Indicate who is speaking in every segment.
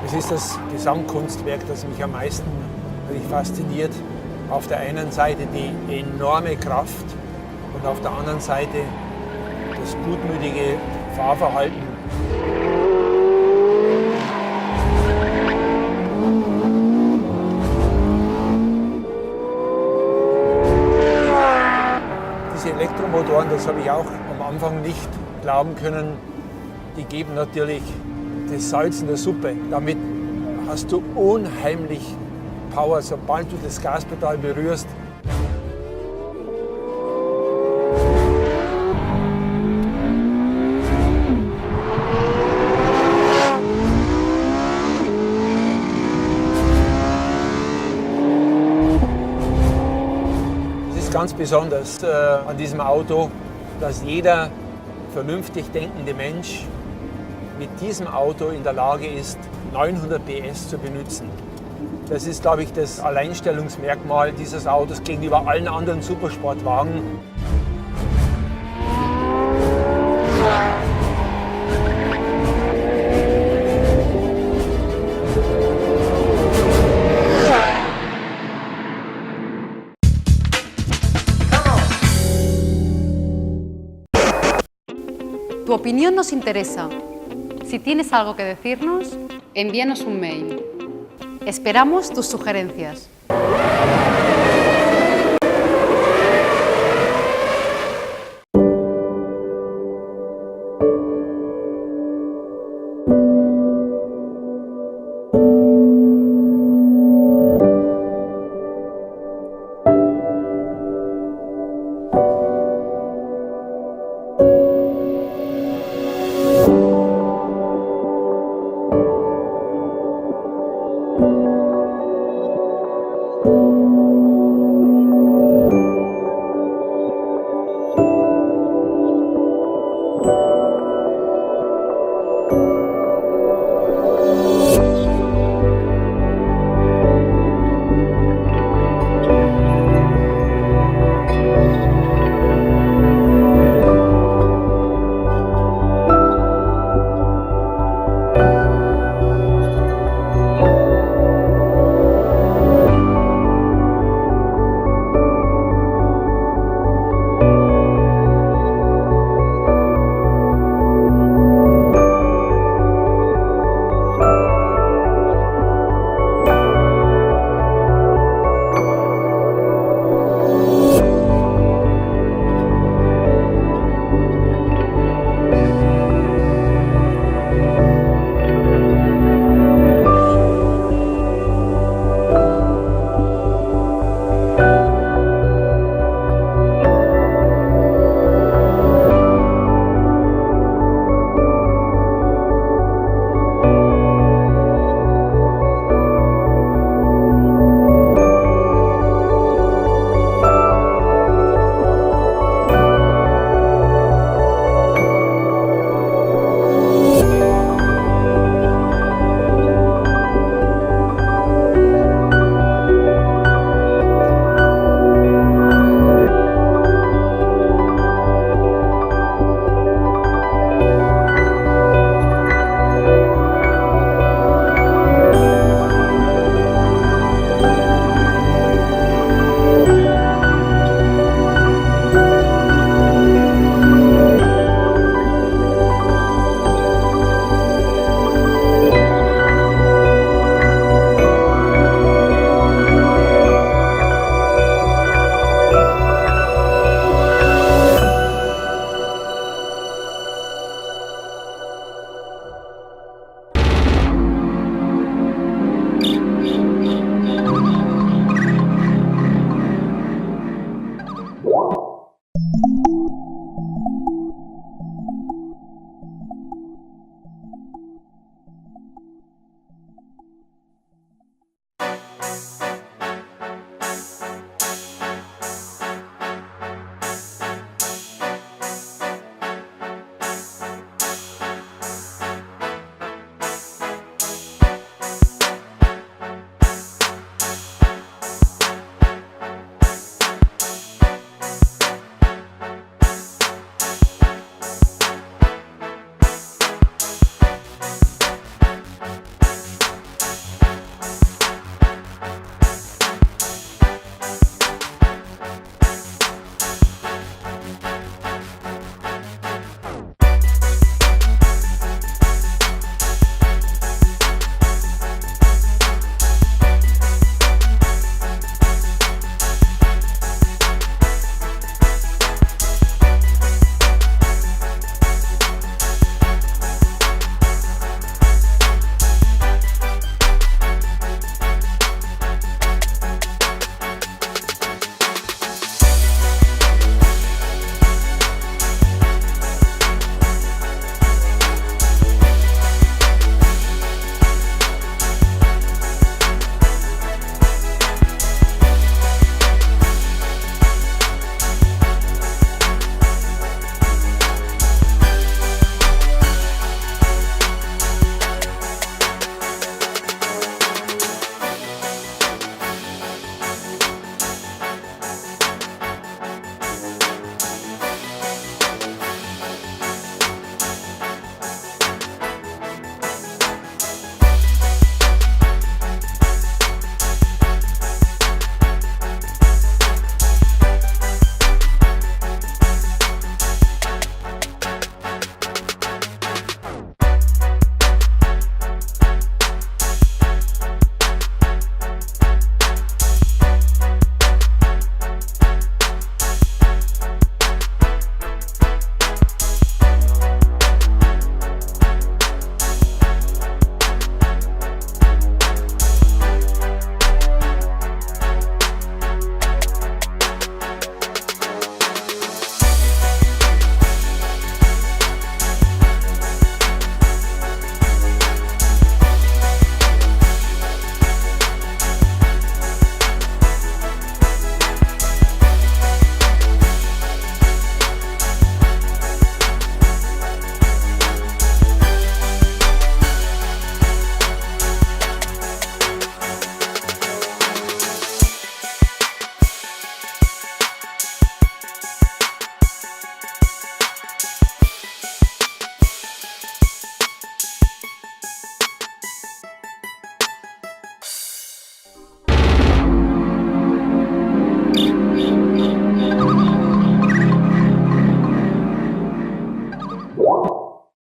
Speaker 1: Es ist das Gesamtkunstwerk, das mich am meisten fasziniert. Auf der einen Seite die enorme Kraft und auf der anderen Seite das gutmütige Fahrverhalten. Diese Elektromotoren, das habe ich auch am Anfang nicht glauben können, die geben natürlich das Salz in der Suppe. Damit hast du unheimlich Power, sobald du das Gaspedal berührst. Es ist ganz besonders an diesem Auto, dass jeder vernünftig denkende Mensch mit diesem Auto in der Lage ist, 900 PS zu benutzen. Das ist, glaube ich, das Alleinstellungsmerkmal dieses Autos gegenüber allen anderen Supersportwagen.
Speaker 2: Tu opinión nos interesa. Si tienes algo que decirnos, envíanos un mail. Esperamos tus sugerencias.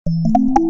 Speaker 3: Tschüss.